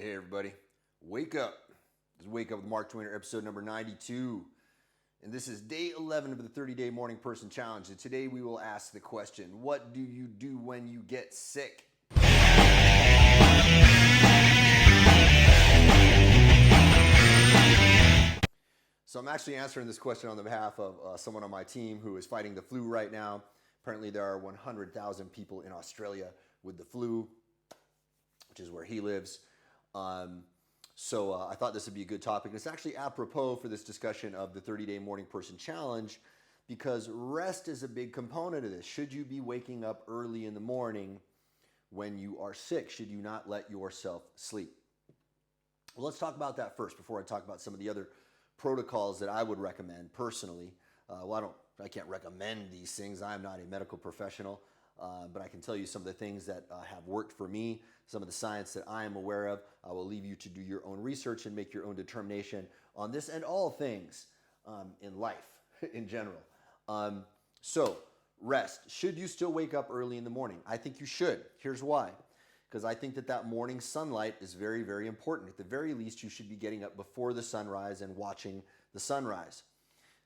Hey everybody, wake up. This is Wake Up with Mark Twainer, episode number 92. And this is day 11 of the 30-day morning person challenge. And today we will ask the question, what do you do when you get sick? So I'm actually answering this question on the behalf of someone on my team who is fighting the flu right now. Apparently there are 100,000 people in Australia with the flu, which is where he lives. So I thought this would be a good topic. And it's actually apropos for this discussion of the 30-day morning person challenge because rest is a big component of this. Should you be waking up early in the morning when you are sick? Should you not let yourself sleep? Well, let's talk about that first before I talk about some of the other protocols that I would recommend personally. I can't recommend these things. I'm not a medical professional. But I can tell you some of the things that have worked for me, some of the science that I am aware of. I will leave you to do your own research and make your own determination on this and all things in life in general. So, rest. Should you still wake up early in the morning? I think you should. Here's why. Because I think that morning sunlight is very, very important. At the very least, you should be getting up before the sunrise and watching the sunrise.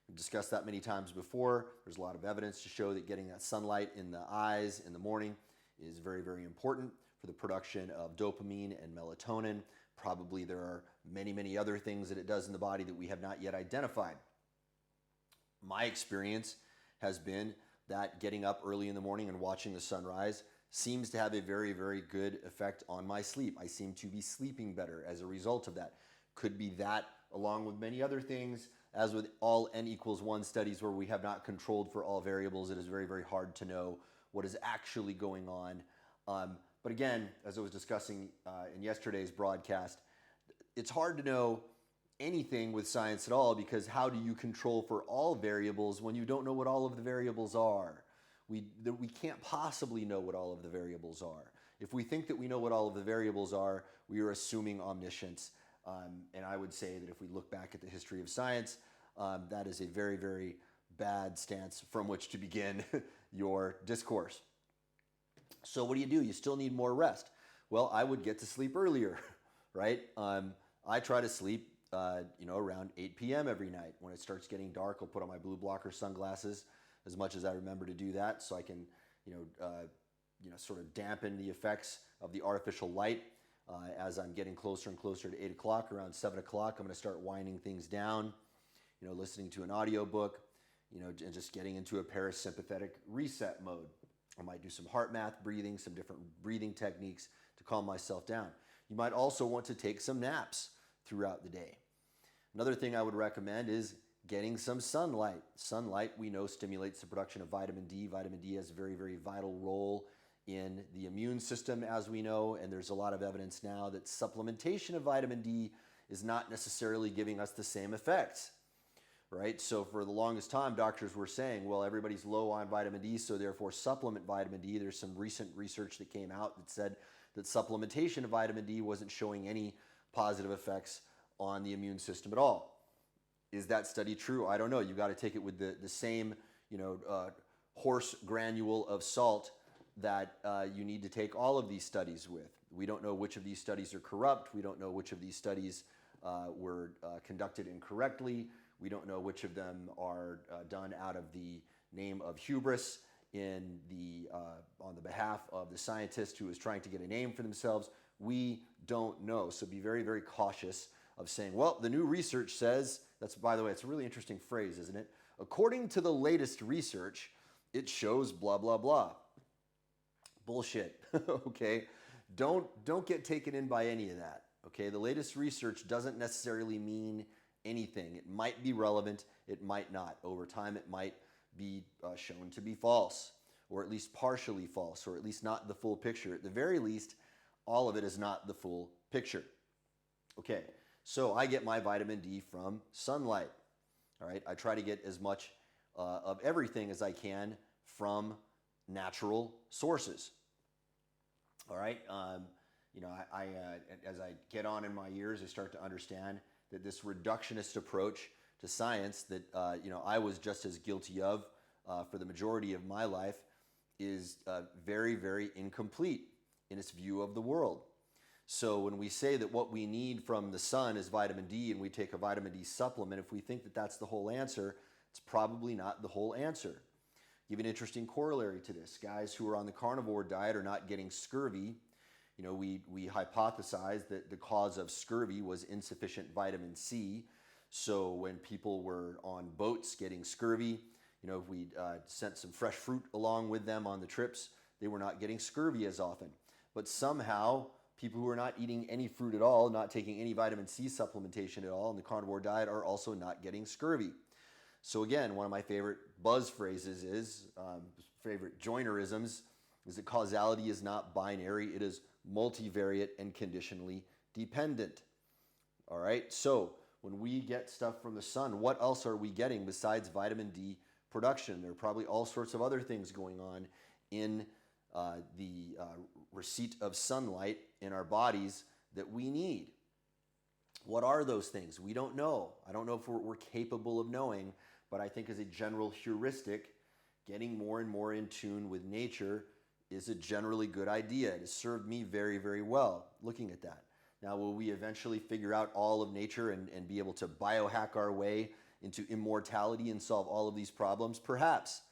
We've discussed that many times before. There's a lot of evidence to show that getting that sunlight in the eyes in the morning is very, very important for the production of dopamine and melatonin. Probably there are many, many other things that it does in the body that we have not yet identified. My experience has been that getting up early in the morning and watching the sunrise seems to have a very, very good effect on my sleep. I seem to be sleeping better as a result of that. Could be that along with many other things. As with all N=1 studies where we have not controlled for all variables, it is very, very hard to know what is actually going on. But again, as I was discussing in yesterday's broadcast, it's hard to know anything with science at all because how do you control for all variables when you don't know what all of the variables are? We can't possibly know what all of the variables are. If we think that we know what all of the variables are, we are assuming omniscience. And I would say that if we look back at the history of science, that is a very, very bad stance from which to begin your discourse. So what do? You still need more rest. Well, I would get to sleep earlier, right? I try to sleep, around 8 p.m. every night. When it starts getting dark, I'll put on my blue blocker sunglasses as much as I remember to do that so I can, sort of dampen the effects of the artificial light. As I'm getting closer and closer to 8 o'clock, around 7 o'clock, I'm going to start winding things down, listening to an audiobook, and just getting into a parasympathetic reset mode. I might do some heart math breathing, some different breathing techniques to calm myself down. You might also want to take some naps throughout the day. Another thing I would recommend is getting some sunlight. Sunlight, we know, stimulates the production of vitamin D. Vitamin D has a very, very vital role in the immune system, as we know, and there's a lot of evidence now that supplementation of vitamin D is not necessarily giving us the same effects, right? So for the longest time, doctors were saying, well, everybody's low on vitamin D, so therefore supplement vitamin D. There's some recent research that came out that said that supplementation of vitamin D wasn't showing any positive effects on the immune system at all. Is that study true? I don't know. You got to take it with the same, horse granule of salt that you need to take all of these studies with. We don't know which of these studies are corrupt. We don't know which of these studies were conducted incorrectly. We don't know which of them are done out of the name of hubris on the behalf of the scientist who is trying to get a name for themselves. We don't know. So be very, very cautious of saying, well, the new research says, by the way, it's a really interesting phrase, isn't it? According to the latest research, it shows blah, blah, blah. Bullshit, okay? Don't get taken in by any of that, okay? The latest research doesn't necessarily mean anything. It might be relevant, it might not. Over time, it might be shown to be false, or at least partially false, or at least not the full picture. At the very least, all of it is not the full picture. Okay, so I get my vitamin D from sunlight, all right? I try to get as much of everything as I can from natural sources. All right, as I get on in my years, I start to understand that this reductionist approach to science that I was just as guilty of for the majority of my life is very, very incomplete in its view of the world. So when we say that what we need from the sun is vitamin D and we take a vitamin D supplement, if we think that that's the whole answer, it's probably not the whole answer. Give an interesting corollary to this. Guys who are on the carnivore diet are not getting scurvy. You know, we hypothesized that the cause of scurvy was insufficient vitamin C. So when people were on boats getting scurvy, you know, if we sent some fresh fruit along with them on the trips, they were not getting scurvy as often. But somehow, people who are not eating any fruit at all, not taking any vitamin C supplementation at all in the carnivore diet are also not getting scurvy. So again, one of my favorite buzz phrases is, favorite joinerisms, is that causality is not binary, it is multivariate and conditionally dependent. All right, so when we get stuff from the sun, what else are we getting besides vitamin D production? There are probably all sorts of other things going on in the receipt of sunlight in our bodies that we need. What are those things? We don't know. I don't know if we're capable of knowing, but I think as a general heuristic, getting more and more in tune with nature is a generally good idea. It has served me very, very well looking at that. Now, will we eventually figure out all of nature and be able to biohack our way into immortality and solve all of these problems? Perhaps.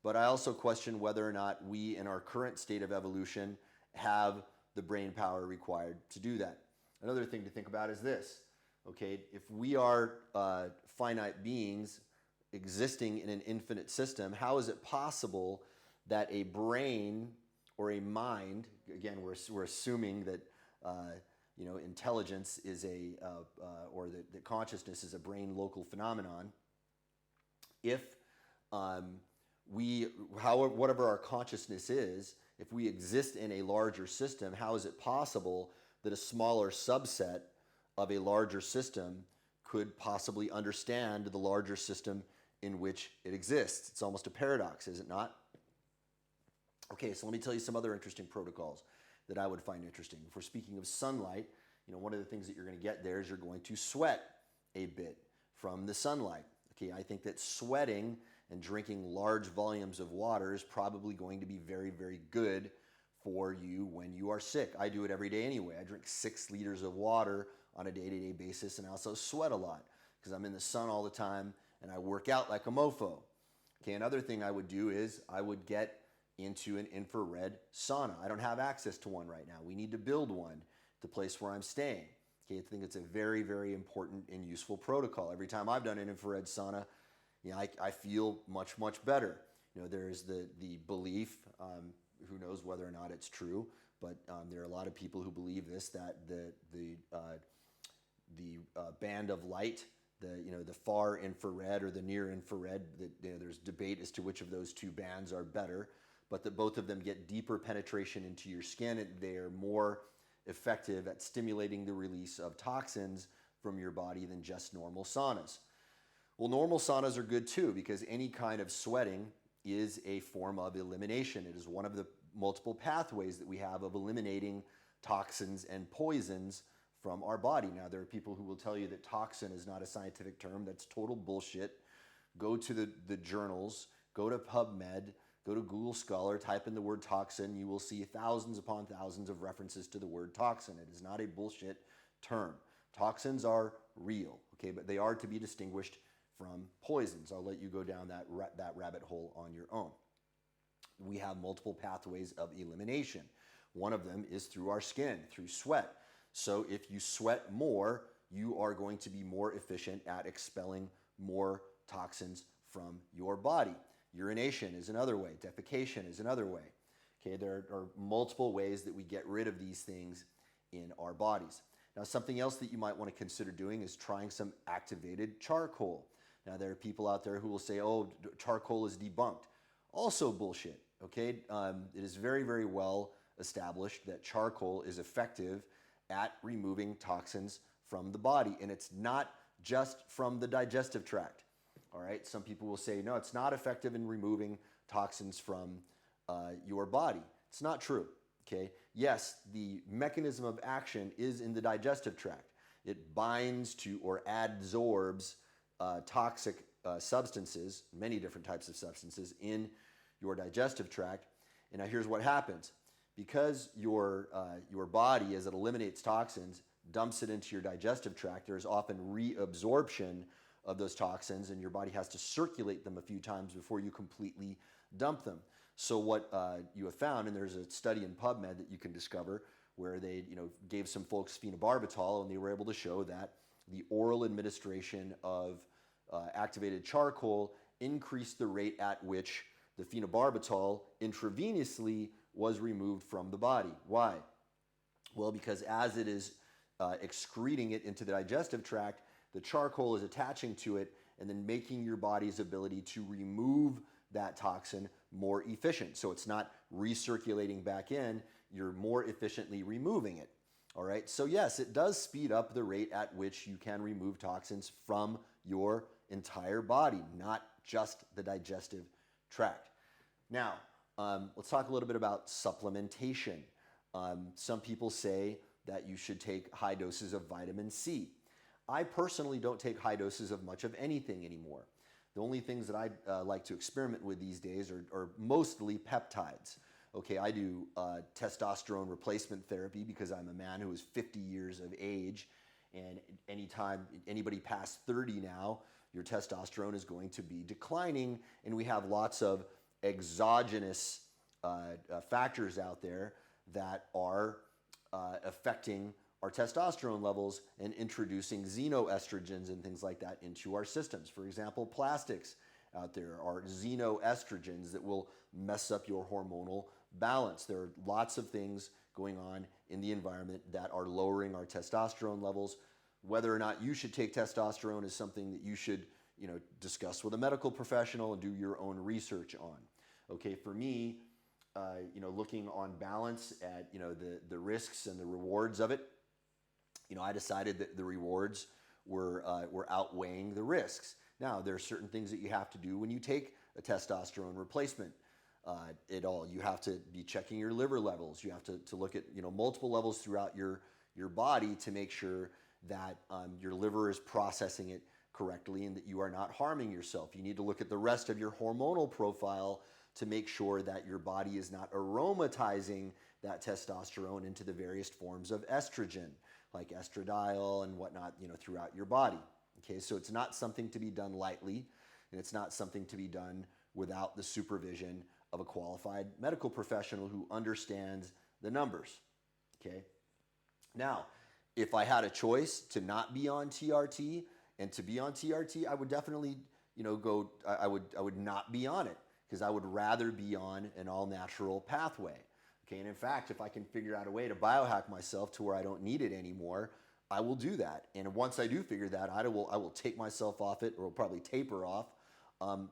But I also question whether or not we, in our current state of evolution, have the brain power required to do that. Another thing to think about is this, okay? If we are finite beings existing in an infinite system, how is it possible that a brain or a mind, again, we're assuming that you know, intelligence is or that consciousness is a brain local phenomenon. If whatever our consciousness is, if we exist in a larger system, how is it possible that a smaller subset of a larger system could possibly understand the larger system in which it exists? It's almost a paradox, is it not? Okay, so let me tell you some other interesting protocols that I would find interesting. If we're speaking of sunlight, you know, one of the things that you're going to get there is you're going to sweat a bit from the sunlight. Okay, I think that sweating and drinking large volumes of water is probably going to be very, very good for you when you are sick. I do it every day anyway. I drink 6 liters of water on a day-to-day basis, and I also sweat a lot because I'm in the sun all the time and I work out like a mofo. Okay, another thing I would do is I would get into an infrared sauna. I don't have access to one right now. We need to build one at the place where I'm staying. Okay, I think it's a very, very important and useful protocol. Every time I've done an infrared sauna, you know, I feel much, much better. You know, there's the belief, who knows whether or not it's true, but there are a lot of people who believe this, that the band of light, the far infrared or the near infrared, there's debate as to which of those two bands are better, but that both of them get deeper penetration into your skin and they are more effective at stimulating the release of toxins from your body than just normal saunas. Well, normal saunas are good too because any kind of sweating is a form of elimination. It is one of the multiple pathways that we have of eliminating toxins and poisons from our body. Now, there are people who will tell you that toxin is not a scientific term. That's total bullshit. Go to the journals, go to PubMed, go to Google Scholar, type in the word toxin. You will see thousands upon thousands of references to the word toxin. It is not a bullshit term. Toxins are real, okay, but they are to be distinguished from poisons. I'll let you go down that rabbit hole on your own. We have multiple pathways of elimination. One of them is through our skin, through sweat. So if you sweat more, you are going to be more efficient at expelling more toxins from your body. Urination is another way. Defecation is another way. Okay, there are multiple ways that we get rid of these things in our bodies. Now, something else that you might want to consider doing is trying some activated charcoal. Now, there are people out there who will say, oh, charcoal is debunked. Also bullshit, okay? It is very, very well established that charcoal is effective at removing toxins from the body, and it's not just from the digestive tract, all right? Some people will say, no, it's not effective in removing toxins from your body. It's not true, okay? Yes, the mechanism of action is in the digestive tract. It binds to or adsorbs toxic substances, many different types of substances in your digestive tract. And now here's what happens. Because your body, as it eliminates toxins, dumps it into your digestive tract, there's often reabsorption of those toxins, and your body has to circulate them a few times before you completely dump them. So what you have found, and there's a study in PubMed that you can discover, where they gave some folks phenobarbital, and they were able to show that the oral administration of activated charcoal increased the rate at which the phenobarbital intravenously was removed from the body. Why? Well, because as it is excreting it into the digestive tract, the charcoal is attaching to it and then making your body's ability to remove that toxin more efficient. So it's not recirculating back in, you're more efficiently removing it. All right, so yes, it does speed up the rate at which you can remove toxins from your entire body, not just the digestive tract. Now, let's talk a little bit about supplementation. Some people say that you should take high doses of vitamin C. I personally don't take high doses of much of anything anymore. The only things that I like to experiment with these days are mostly peptides. Okay, I do testosterone replacement therapy because I'm a man who is 50 years of age, and anytime anybody past 30 now, your testosterone is going to be declining, and we have lots of exogenous factors out there that are affecting our testosterone levels and introducing xenoestrogens and things like that into our systems. For example, plastics out there are xenoestrogens that will mess up your hormonal balance. There are lots of things going on in the environment that are lowering our testosterone levels. Whether or not you should take testosterone is something that you should, discuss with a medical professional and do your own research on. Okay, for me, looking on balance at the risks and the rewards of it, I decided that the rewards were outweighing the risks. Now, there are certain things that you have to do when you take a testosterone replacement. You have to be checking your liver levels. You have to look at multiple levels throughout your body to make sure that your liver is processing it correctly and that you are not harming yourself. You need to look at the rest of your hormonal profile to make sure that your body is not aromatizing that testosterone into the various forms of estrogen, like estradiol and whatnot, throughout your body. Okay, so it's not something to be done lightly, and it's not something to be done without the supervision of a qualified medical professional who understands the numbers. Okay, now, if I had a choice to not be on TRT and to be on TRT, I would definitely, I would not be on it, because I would rather be on an all-natural pathway. Okay, and in fact, if I can figure out a way to biohack myself to where I don't need it anymore, I will do that. And once I do figure that out, I will take myself off it, or will probably taper off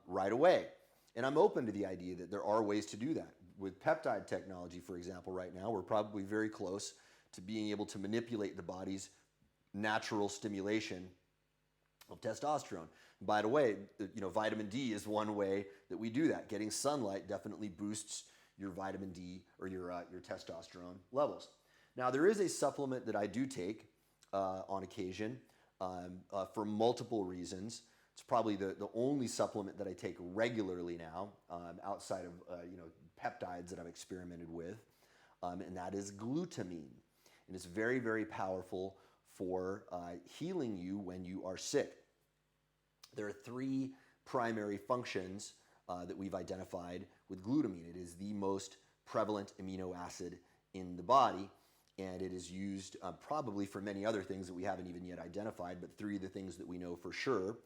right away. And I'm open to the idea that there are ways to do that. With peptide technology, for example, right now, we're probably very close to being able to manipulate the body's natural stimulation of testosterone. And by the way, vitamin D is one way that we do that. Getting sunlight definitely boosts your vitamin D or your testosterone levels. Now, there is a supplement that I do take on occasion for multiple reasons. It's probably the only supplement that I take regularly now, outside of peptides that I've experimented with, and that is glutamine. And it's very, very powerful for healing you when you are sick. There are three primary functions that we've identified with glutamine. It is the most prevalent amino acid in the body, and it is used probably for many other things that we haven't even yet identified, but three of the things that we know for sure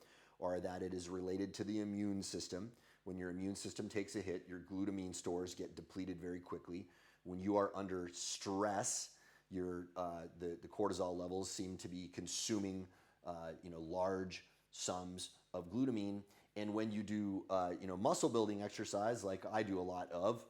are that it is related to the immune system. When your immune system takes a hit, your glutamine stores get depleted very quickly. When you are under stress, the cortisol levels seem to be consuming large sums of glutamine. And when you do muscle building exercise, like I do a lot of,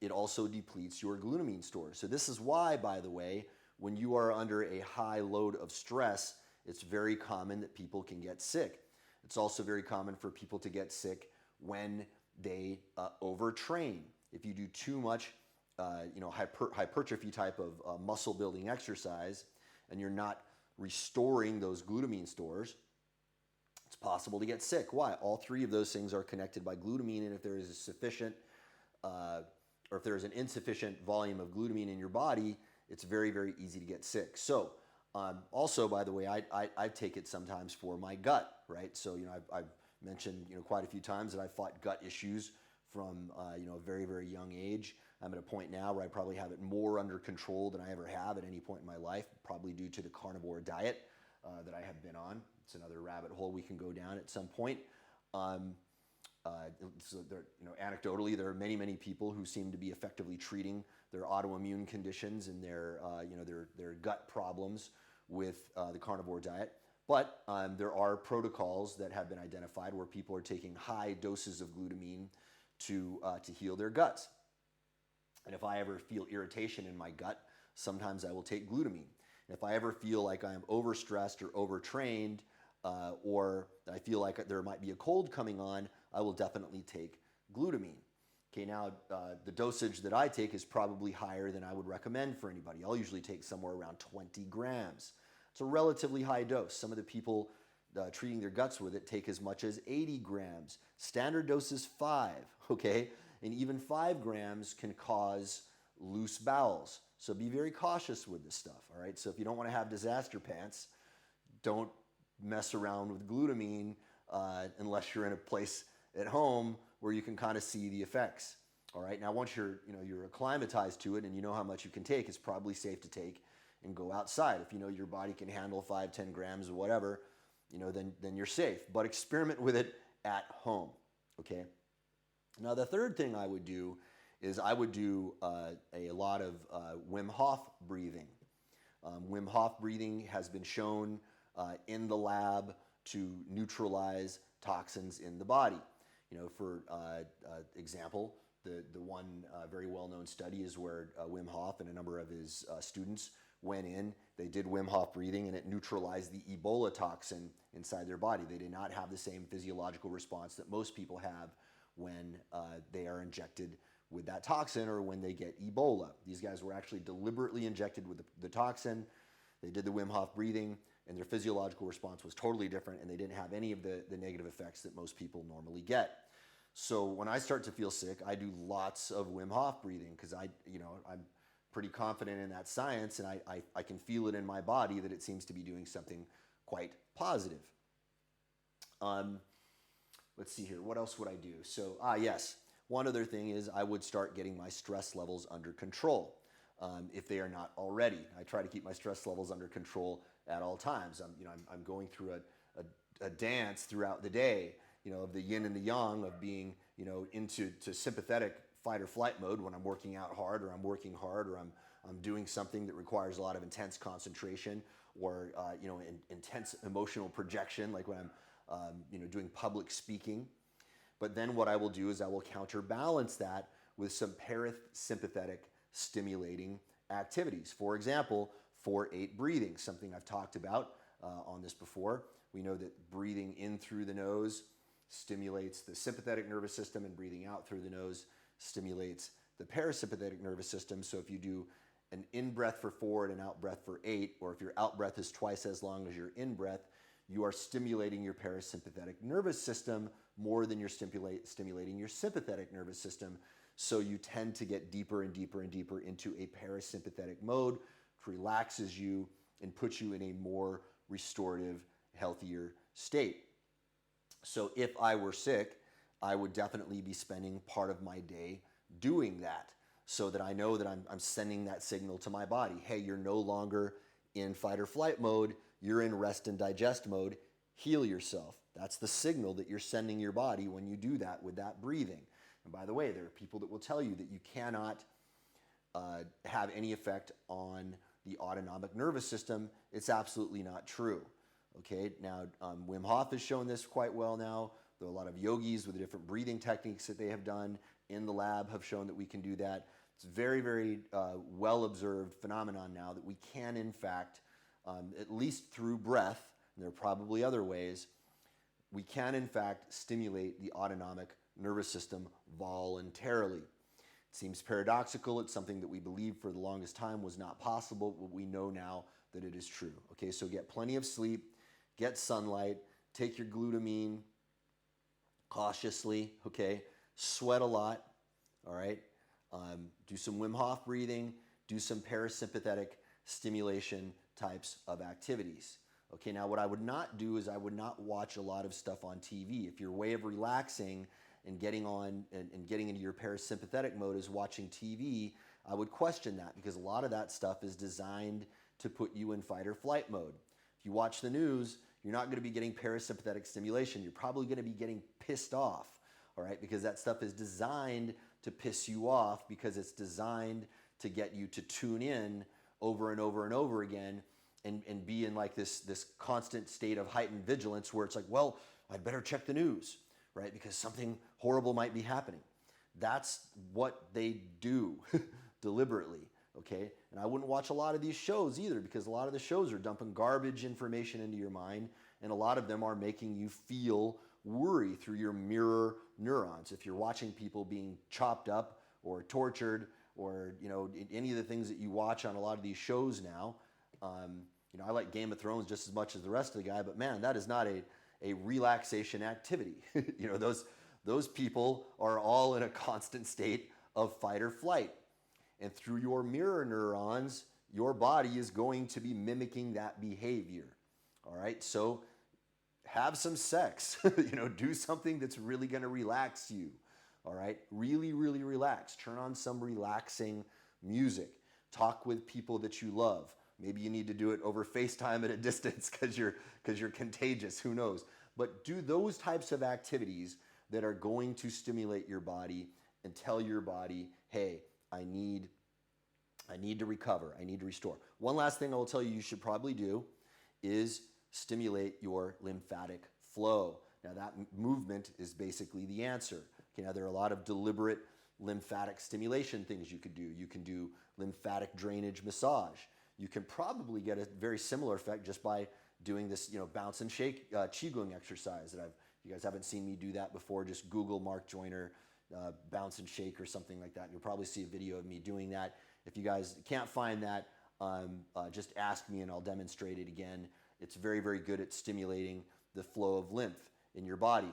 it also depletes your glutamine stores. So this is why, by the way, when you are under a high load of stress, it's very common that people can get sick. It's also very common for people to get sick when they overtrain. If you do too much hypertrophy type of muscle building exercise and you're not restoring those glutamine stores, it's possible to get sick. Why? All three of those things are connected by glutamine, and if there is a sufficient or if there's an insufficient volume of glutamine in your body, it's very, very easy to get sick. So also, by the way, I take it sometimes for my gut, right? So, I've mentioned, quite a few times that I fought gut issues from, a very, very young age. I'm at a point now where I probably have it more under control than I ever have at any point in my life, probably due to the carnivore diet that I have been on. It's another rabbit hole we can go down at some point. So there, anecdotally, there are many, many people who seem to be effectively treating their autoimmune conditions and their gut problems with the carnivore diet. But there are protocols that have been identified where people are taking high doses of glutamine to heal their guts. And if I ever feel irritation in my gut, sometimes I will take glutamine. And if I ever feel like I am overstressed or overtrained, or I feel like there might be a cold coming on, I will definitely take glutamine. Okay, now the dosage that I take is probably higher than I would recommend for anybody. I'll usually take somewhere around 20 grams. It's a relatively high dose. Some of the people treating their guts with it take as much as 80 grams. Standard dose is 5, okay? And even 5 grams can cause loose bowels. So be very cautious with this stuff, all right? So if you don't want to have disaster pants, don't mess around with glutamine unless you're in a place at home where you can kind of see the effects. All right, now once you're acclimatized to it and you know how much you can take, it's probably safe to take and go outside. If you know your body can handle 5, 10 grams or whatever, then you're safe. But experiment with it at home, okay? Now the third thing I would do is I would do a lot of Wim Hof breathing. Wim Hof breathing has been shown in the lab to neutralize toxins in the body. For example, the one very well-known study is where Wim Hof and a number of his students went in, they did Wim Hof breathing, and it neutralized the Ebola toxin inside their body. They did not have the same physiological response that most people have when they are injected with that toxin or when they get Ebola. These guys were actually deliberately injected with the toxin. They did the Wim Hof breathing, and their physiological response was totally different, and they didn't have any of the negative effects that most people normally get. So when I start to feel sick, I do lots of Wim Hof breathing because I'm pretty confident in that science, and I can feel it in my body that it seems to be doing something quite positive. Let's see here. What else would I do? So, yes, one other thing is I would start getting my stress levels under control if they are not already. I try to keep my stress levels under control at all times. I'm going through a dance throughout the day, of the yin and the yang of being, into sympathetic fight or flight mode when I'm working out hard, or I'm working hard, or I'm doing something that requires a lot of intense concentration, or intense emotional projection, like when I'm doing public speaking. But then what I will do is I will counterbalance that with some parasympathetic stimulating activities. For example, 4-8 breathing, something I've talked about on this before. We know that breathing in through the nose stimulates the sympathetic nervous system, and breathing out through the nose stimulates the parasympathetic nervous system. So if you do an in-breath for 4 and an out-breath for 8, or if your out-breath is twice as long as your in-breath, you are stimulating your parasympathetic nervous system more than you're stimulating your sympathetic nervous system. So you tend to get deeper and deeper and deeper into a parasympathetic mode, which relaxes you and puts you in a more restorative, healthier state. So if I were sick, I would definitely be spending part of my day doing that, so that I know that I'm sending that signal to my body. Hey, you're no longer in fight or flight mode. You're in rest and digest mode. Heal yourself. That's the signal that you're sending your body when you do that with that breathing. And by the way, there are people that will tell you that you cannot have any effect on the autonomic nervous system. It's absolutely not true. Okay, now Wim Hof has shown this quite well now. There are a lot of yogis with the different breathing techniques that they have done in the lab have shown that we can do that. It's a very, very well-observed phenomenon now that we can, in fact, at least through breath, and there are probably other ways, we can, in fact, stimulate the autonomic nervous system voluntarily. It seems paradoxical. It's something that we believed for the longest time was not possible, but we know now that it is true. Okay, so get plenty of sleep, get sunlight, take your glutamine cautiously, okay? Sweat a lot, all right? do some Wim Hof breathing, do some parasympathetic stimulation types of activities. Okay, now what I would not do is I would not watch a lot of stuff on TV. If your way of relaxing and getting on and getting into your parasympathetic mode is watching TV, I would question that, because a lot of that stuff is designed to put you in fight or flight mode. If you watch the news, you're not going to be getting parasympathetic stimulation. You're probably going to be getting pissed off, all right? Because that stuff is designed to piss you off, because it's designed to get you to tune in over and over and over again and be in like this constant state of heightened vigilance where it's like, well, I'd better check the news, right? Because something horrible might be happening. That's what they do deliberately, okay? And I wouldn't watch a lot of these shows either, because a lot of the shows are dumping garbage information into your mind, and a lot of them are making you feel worry through your mirror neurons. If you're watching people being chopped up or tortured, or any of the things that you watch on a lot of these shows now, I like Game of Thrones just as much as the rest of the guy, but man, that is not a relaxation activity. Those people are all in a constant state of fight or flight. And through your mirror neurons, your body is going to be mimicking that behavior. All right, so have some sex. Do something that's really going to relax you. All right, really, really relax. Turn on some relaxing music. Talk with people that you love. Maybe you need to do it over FaceTime at a distance because you're contagious. Who knows? But do those types of activities that are going to stimulate your body and tell your body, hey, I need to recover. I need to restore. One last thing I will tell you should probably do is stimulate your lymphatic flow. Now that movement is basically the answer. Okay, now there are a lot of deliberate lymphatic stimulation things you could do. You can do lymphatic drainage massage. You can probably get a very similar effect just by doing this, bounce and shake Qigong exercise that you guys haven't seen me do that before. Just Google Mark Joyner bounce and shake or something like that. And you'll probably see a video of me doing that. If you guys can't find that, just ask me and I'll demonstrate it again. It's very, very good at stimulating the flow of lymph in your body.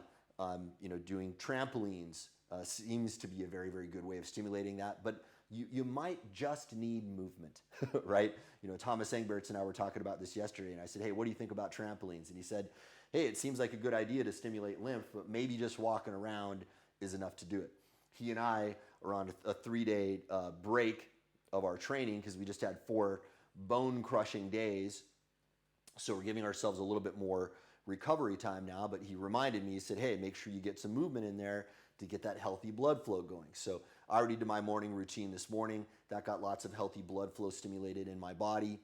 Doing trampolines seems to be a very, very good way of stimulating that, but you might just need movement, right? Thomas Engberts and I were talking about this yesterday, and I said, hey, what do you think about trampolines? And he said, hey, it seems like a good idea to stimulate lymph, but maybe just walking around is enough to do it. He and I are on a 3-day break of our training because we just had 4 bone-crushing days, so we're giving ourselves a little bit more recovery time now, but he reminded me, he said, hey, make sure you get some movement in there to get that healthy blood flow going. So I already did my morning routine this morning. That got lots of healthy blood flow stimulated in my body.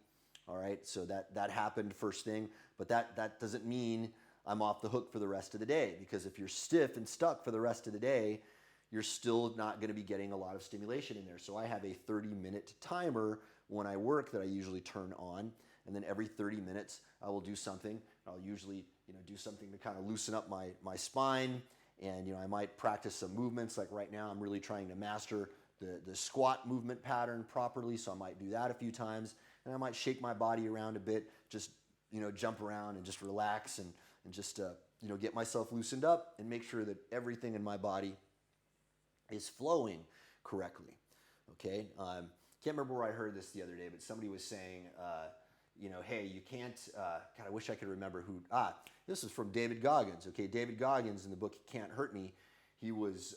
All right, so that happened first thing, but that doesn't mean I'm off the hook for the rest of the day, because if you're stiff and stuck for the rest of the day, you're still not going to be getting a lot of stimulation in there. So I have a 30-minute timer when I work that I usually turn on, and then every 30 minutes I will do something. I'll usually do something to kind of loosen up my spine, and I might practice some movements. Like right now I'm really trying to master the squat movement pattern properly, so I might do that a few times, and I might shake my body around a bit, just jump around and just relax and just get myself loosened up and make sure that everything in my body is flowing correctly. Okay, can't remember where I heard this the other day, but somebody was saying, hey, you can't. God, I wish I could remember who. This is from David Goggins. Okay, David Goggins in the book Can't Hurt Me, he was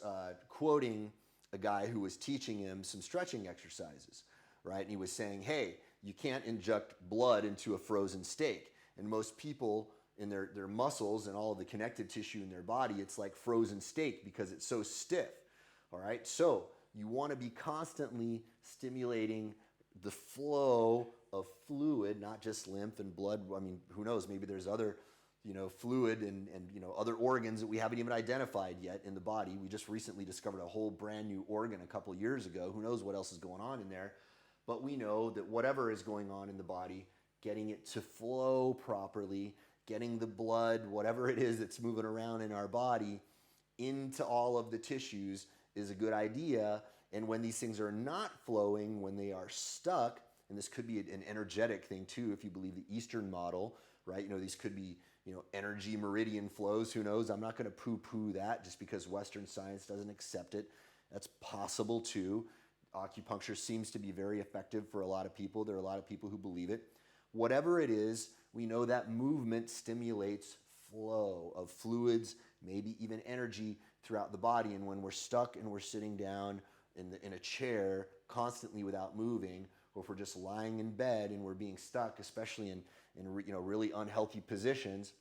quoting a guy who was teaching him some stretching exercises, right? And he was saying, hey, you can't inject blood into a frozen steak. And most people in their muscles and all of the connective tissue in their body, it's like frozen steak because it's so stiff. All right, so you want to be constantly stimulating the flow of fluid, not just lymph and blood. I mean, who knows? Maybe there's other, fluid and other organs that we haven't even identified yet in the body. We just recently discovered a whole brand new organ a couple of years ago. Who knows what else is going on in there? But we know that whatever is going on in the body, getting it to flow properly, getting the blood, whatever it is that's moving around in our body, into all of the tissues is a good idea. And when these things are not flowing, when they are stuck, and this could be an energetic thing too, if you believe the Eastern model, right? These could be, energy meridian flows. Who knows? I'm not going to poo-poo that just because Western science doesn't accept it. That's possible too. Acupuncture seems to be very effective for a lot of people. There are a lot of people who believe it. Whatever it is, we know that movement stimulates flow of fluids, maybe even energy throughout the body. And when we're stuck and we're sitting down in a chair constantly without moving, or if we're just lying in bed and we're being stuck, especially in really unhealthy positions,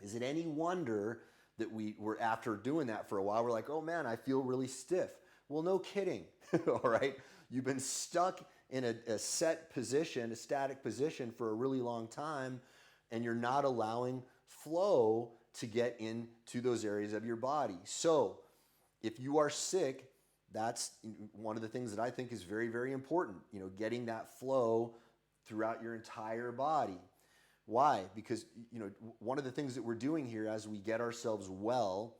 is it any wonder that we're after doing that for a while, we're like, oh man, I feel really stiff. Well, no kidding, all right? You've been stuck in a set position, a static position for a really long time, and you're not allowing flow to get into those areas of your body. So if you are sick, that's one of the things that I think is very, very important, getting that flow throughout your entire body. Why? Because, one of the things that we're doing here as we get ourselves well,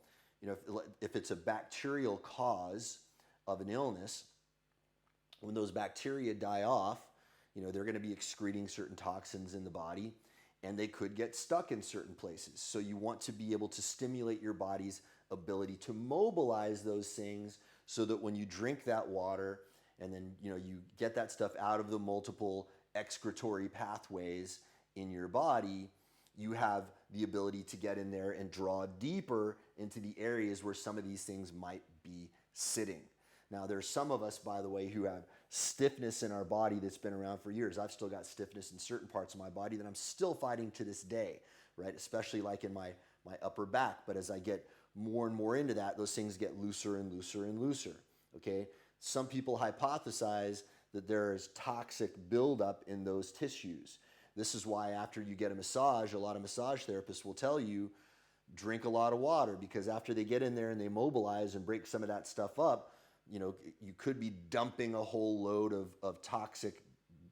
if it's a bacterial cause of an illness, when those bacteria die off, they're going to be excreting certain toxins in the body, and they could get stuck in certain places. So you want to be able to stimulate your body's ability to mobilize those things so that when you drink that water and then, you get that stuff out of the multiple excretory pathways in your body, you have the ability to get in there and draw deeper into the areas where some of these things might be sitting. Now, there's some of us, by the way, who have stiffness in our body that's been around for years. I've still got stiffness in certain parts of my body that I'm still fighting to this day, right? Especially like in my upper back. But as I get more and more into that, those things get looser and looser and looser, okay? Some people hypothesize that there is toxic buildup in those tissues. This is why after you get a massage, a lot of massage therapists will tell you, drink a lot of water, because after they get in there and they mobilize and break some of that stuff up, you could be dumping a whole load of toxic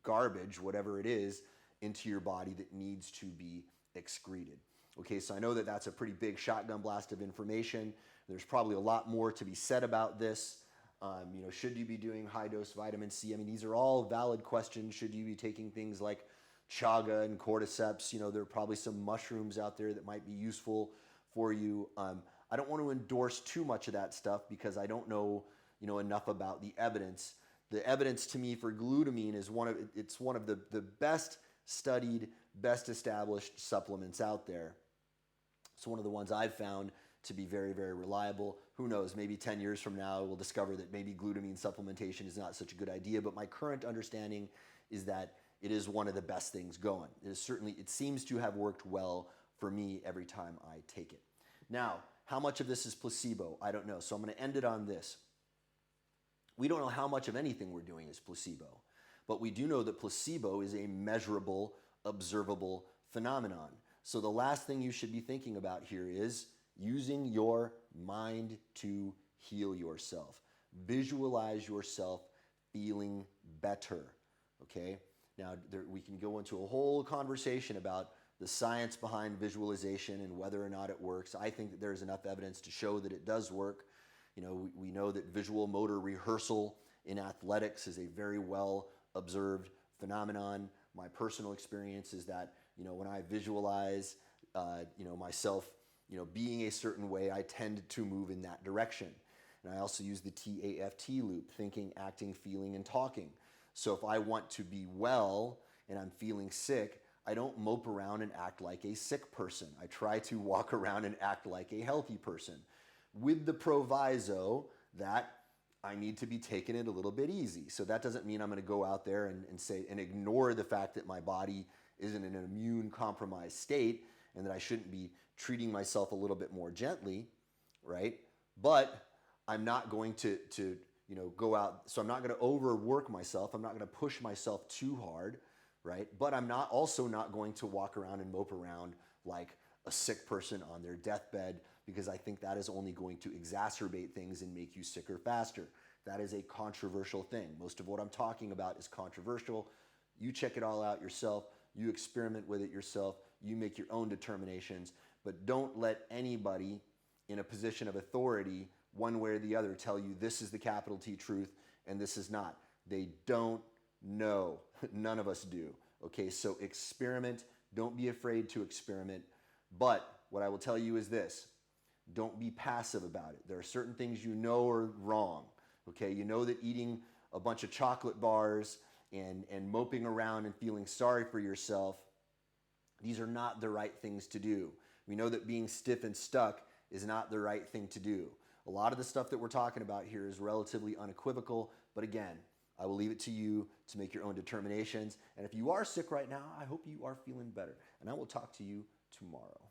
garbage, whatever it is, into your body that needs to be excreted. Okay, so I know that that's a pretty big shotgun blast of information. There's probably a lot more to be said about this. Should you be doing high-dose vitamin C? I mean, these are all valid questions. Should you be taking things like chaga and cordyceps? There are probably some mushrooms out there that might be useful for you. I don't want to endorse too much of that stuff because I don't know enough about the evidence. The evidence to me for glutamine is one of the best studied, best established supplements out there. It's one of the ones I've found to be very, very reliable. Who knows, maybe 10 years from now we'll discover that maybe glutamine supplementation is not such a good idea, but my current understanding is that it is one of the best things going. It seems to have worked well for me every time I take it. Now, how much of this is placebo? I don't know. So I'm going to end it on this. We don't know how much of anything we're doing is placebo, but we do know that placebo is a measurable, observable phenomenon. So the last thing you should be thinking about here is using your mind to heal yourself. Visualize yourself feeling better, okay? Now, we can go into a whole conversation about the science behind visualization and whether or not it works. I think that there's enough evidence to show that it does work. We know that visual motor rehearsal in athletics is a very well observed phenomenon. My personal experience is that, when I visualize, myself, being a certain way, I tend to move in that direction. And I also use the TAFT loop, thinking, acting, feeling, and talking. So if I want to be well and I'm feeling sick, I don't mope around and act like a sick person. I try to walk around and act like a healthy person, with the proviso that I need to be taking it a little bit easy. So that doesn't mean I'm going to go out there and ignore the fact that my body is in an immune compromised state and that I shouldn't be treating myself a little bit more gently, right? But I'm not going to go out, so I'm not going to overwork myself. I'm not going to push myself too hard, right? But I'm also not going to walk around and mope around like a sick person on their deathbed, because I think that is only going to exacerbate things and make you sicker faster. That is a controversial thing. Most of what I'm talking about is controversial. You check it all out yourself. You experiment with it yourself. You make your own determinations, but don't let anybody in a position of authority, one way or the other, tell you this is the capital T truth and this is not. They don't know. None of us do. Okay, so experiment. Don't be afraid to experiment. But what I will tell you is this: don't be passive about it. There are certain things you know are wrong. Okay, you know that eating a bunch of chocolate bars and moping around and feeling sorry for yourself, these are not the right things to do. We know that being stiff and stuck is not the right thing to do. A lot of the stuff that we're talking about here is relatively unequivocal, but again, I will leave it to you to make your own determinations. And if you are sick right now, I hope you are feeling better. And I will talk to you tomorrow.